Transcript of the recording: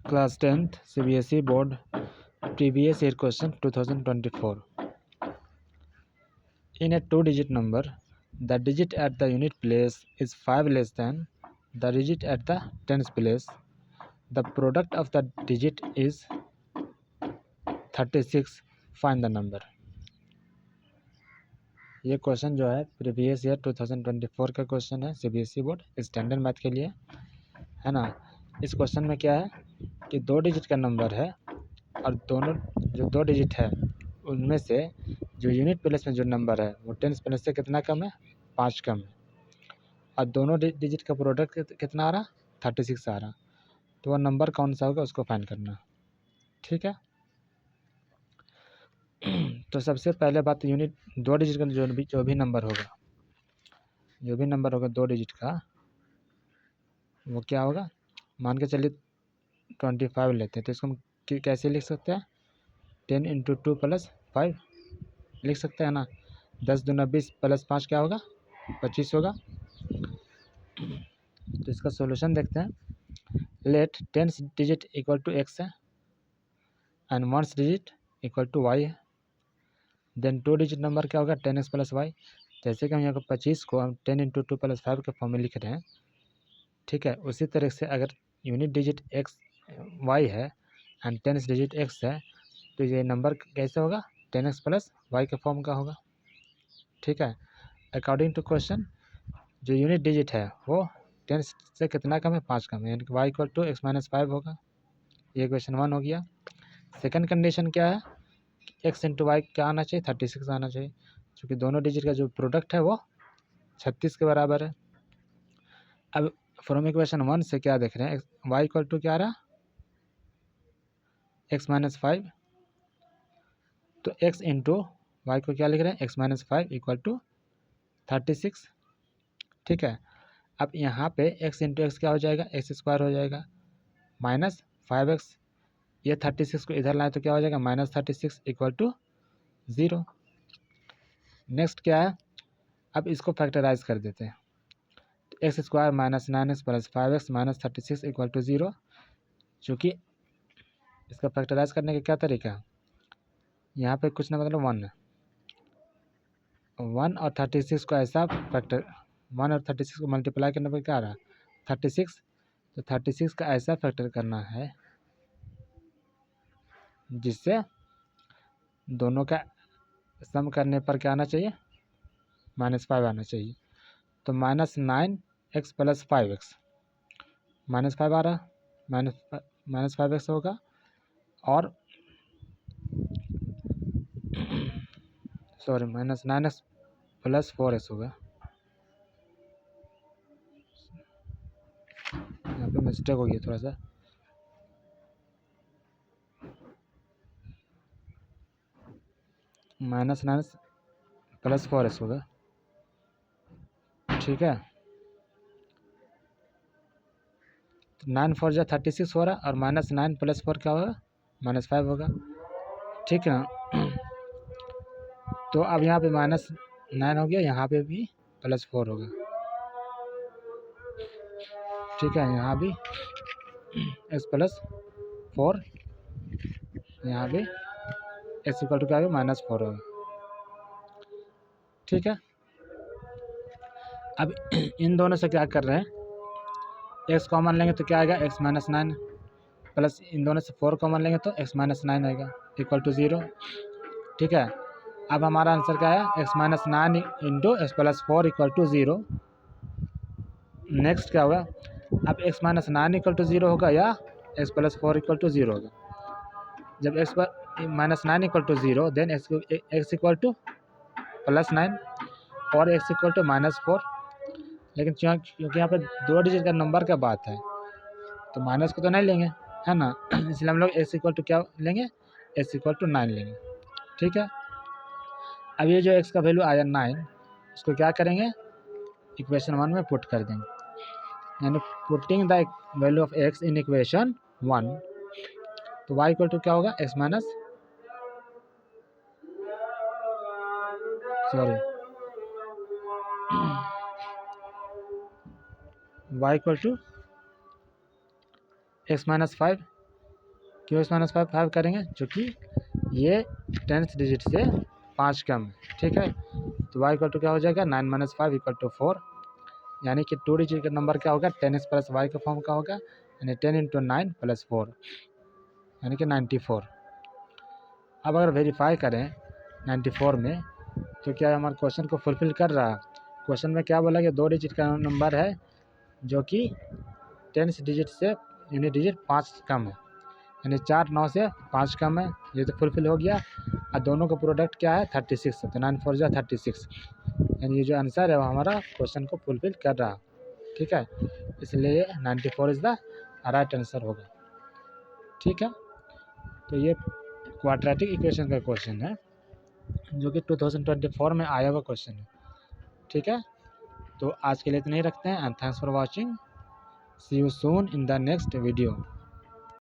Class 10th CBSE Board previous year question 2024. In a two-digit number, the digit at the unit place is 5 less than the digit at the tens place. The product of the digit is 36. Find the number. ये question जो है previous year 2024 का question है CBSE board standard math के लिए, है ना। इस क्वेश्चन में क्या है कि दो डिजिट का नंबर है और दोनों जो दो डिजिट है उनमें से जो यूनिट प्लेस में जो नंबर है वो टेंस प्लेस से कितना कम है, 5 कम है, और दोनों डिजिट का प्रोडक्ट कितना आ रहा, 36 आ रहा। तो वह नंबर कौन सा होगा उसको फाइंड करना, ठीक है। तो सबसे पहले बात यूनिट दो डिजिट का जो भी नंबर होगा दो डिजिट का वो क्या होगा। मान के चलिए 25 लेते हैं तो इसको हम कैसे लिख सकते हैं, 10 इंटू 2 प्लस 5 लिख सकते हैं ना। 10 दूना 20 प्लस 5 क्या होगा, 25 होगा। तो इसका सॉल्यूशन देखते हैं। Let tens digit equal to x है and ones digit equal to y है। देन टू डिजिट नंबर क्या होगा, 10x प्लस वाई। जैसे कि हम यहाँ पर 25 को हम 10 इंटू 2 प्लस 5 के फॉर्म में लिख रहे हैं, ठीक है। उसी तरह से अगर यूनिट डिजिट एक्स वाई है एंड टेंस डिजिट एक्स है तो ये नंबर कैसे होगा, 10x प्लस वाई के फॉर्म का होगा, ठीक है। अकॉर्डिंग टू क्वेश्चन जो यूनिट डिजिट है वो 10 से कितना कम है, 5 कम है, यानी कि Y equal to X minus 5 होगा। ये क्वेश्चन 1 हो गया। सेकंड कंडीशन क्या है, एक्स इंटू वाई क्या आना चाहिए, 36 आना चाहिए, क्योंकि दोनों डिजिट का जो प्रोडक्ट है वो 36 के बराबर है। अब फ्रॉम इक्वेशन 1 से क्या देख रहे हैं, वाई इक्वल टू क्या आ रहा, एक्स माइनस 5। तो एक्स इंटू वाई को क्या लिख रहे हैं, एक्स माइनस 5 इक्वल टू 36, ठीक है। अब यहाँ पे एक्स इंटू एक्स क्या हो जाएगा, एक्स स्क्वायर हो जाएगा माइनस 5x। ये 36 को इधर लाए तो क्या हो जाएगा, माइनस 36 इक्वल टू 0। नेक्स्ट क्या है, अब इसको फैक्टराइज कर देते हैं। X square minus 9x plus 5x minus 36 equal to 0। चूँकि इसका फैक्टराइज करने का क्या तरीका है, यहाँ पे कुछ ना मतलब 1 है, 1 और 36 को ऐसा फैक्टर 1 और 36 को मल्टीप्लाई करने पर क्या आ रहा है, 36। तो 36 का ऐसा फैक्टर करना है जिससे दोनों का सम करने पर क्या आना चाहिए, -5 आना चाहिए। तो -9x प्लस 5x -5 आ रहा, -5x होगा, और सॉरी -9x प्लस 4x होगा। यहाँ पे मिस्टेक हो गई थोड़ा सा, -9x प्लस 4x होगा, ठीक है। 9 4 जा 36 हो रहा, और -9 प्लस 4 क्या होगा, -5 होगा, ठीक है ना। तो अब यहाँ पे -9 हो गया, यहाँ पे भी +4 होगा, ठीक है। यहाँ भी x प्लस 4, यहाँ भी x इक्वल टू क्या होगा, -4 होगा, ठीक है। अब इन दोनों से क्या कर रहे हैं, x कॉमन लेंगे तो क्या आएगा, x माइनस 9 प्लस इन दोनों से 4 कॉमन लेंगे तो x माइनस 9 आएगा इक्वल टू 0, ठीक है। अब हमारा आंसर क्या है, x minus 9 into X plus 4 equal to 0। Next क्या होगा, अब x माइनस 9 इक्वल टू 0 होगा या x प्लस 4 इक्वल टू 0 होगा। जब x minus 9 equal to 0 then x equal to +9 और x इक्वल टू -4। लेकिन क्योंकि यहाँ पे दो डिजिट का नंबर का बात है तो माइनस को तो नहीं लेंगे, है ना। इसलिए हम लोग x इक्वल टू क्या लेंगे, x इक्वल टू 9 लेंगे, ठीक है। अब ये जो x का वैल्यू आया 9, उसको क्या करेंगे, इक्वेशन 1 में पुट कर देंगे, यानी putting the value of x in equation 1। तो y इक्वल टू क्या होगा, x minus sorry y equal to x minus 5 क्यों x माइनस 5 करेंगे, चूँकि ये 10th डिजिट से 5 कम है, ठीक है। तो y इक्वल टू क्या हो जाएगा, 9 माइनस 5 इक्वल टू 4, यानी कि 2 डिजिट का नंबर क्या होगा, 10x प्लस वाई का फॉर्म का होगा, यानी 10 इंटू 9 प्लस 4 यानी कि 94। अब अगर वेरीफाई करें 94 में तो क्या हमारे क्वेश्चन को फुलफिल कर रहा है। क्वेश्चन में क्या बोला कि 2 डिजिट का नंबर है जो कि 10 डिजिट से यूनिट डिजिट 5 कम है, यानी 4 9 से 5 कम है, ये तो फुलफिल हो गया। और दोनों का प्रोडक्ट क्या है 36 है, तो 9 4 36, यानी ये जो आंसर है वो हमारा क्वेश्चन को फुलफिल कर रहा है, ठीक है। इसलिए 94 इज़ द राइट आंसर होगा, ठीक है। तो ये क्वाड्रेटिक इक्वेशन का क्वेश्चन है जो कि 2024 में आया हुआ क्वेश्चन है, ठीक है। तो आज के लिए इतना ही रखते हैं, and thanks for watching, see you soon in the next video.